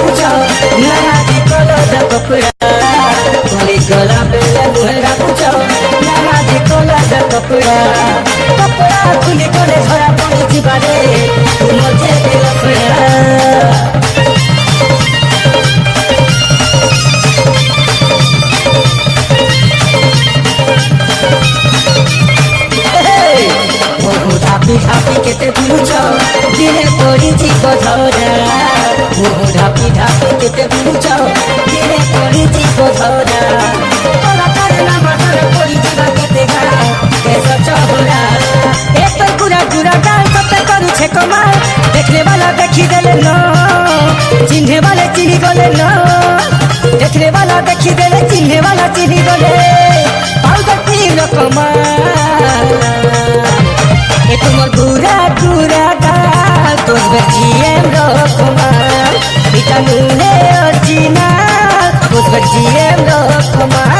রাখুছ Nanaji colour কপড়া ঘরে গলা বেলে মুহে রাখুছ নানাজি কলর কপড়া কপড়া খুলি করে ধরা পড়িছি বারে মজে দিল ফেরা ধাপি ধাপি কেতে বুঝুছ দিনে পড়িছি কধরা ধাপি ধাপি কেতে বুঝুছ দিনে পড়িছি কধরা কলাকার নামার পড়িছি বা কেতে গা কেস চহরা এ তোর পুরা পুরা গান সতে করুছে কমাল দেখলে वाला देखी देले न चिन्हे वाले चिन्ही गले न देखले वाला देखी देले चिन्हे वाला चिन्ही गले पाउडर पील कमाल ए तुमर पूरा पूरा गाल तो बचिएम रखमाल विटामिन ओरिजिनल तो बचिएम रखमाल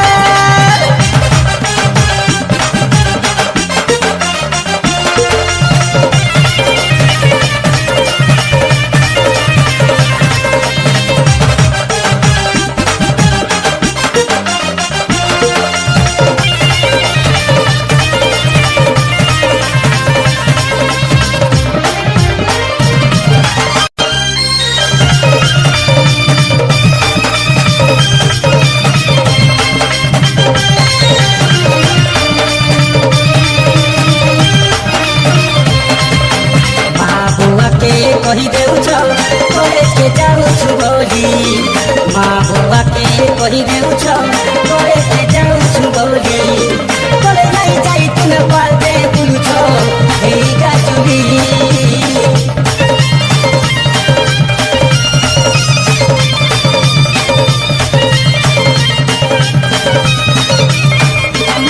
कही देउछ कॉलेज के जाउछु बोली माँ बुआ के कही देउछ कॉलेज के जाउछु बोली कॉलेज नहीं जाई तुने पाल दे बुलुछ हेई गाजुली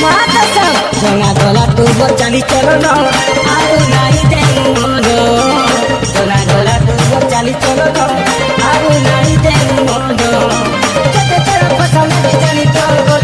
माँ कसम जंगा गला तू चाली चलो न आउ नहीं दे मोनो चलो चाली चलो आउ नहीं दे मोनो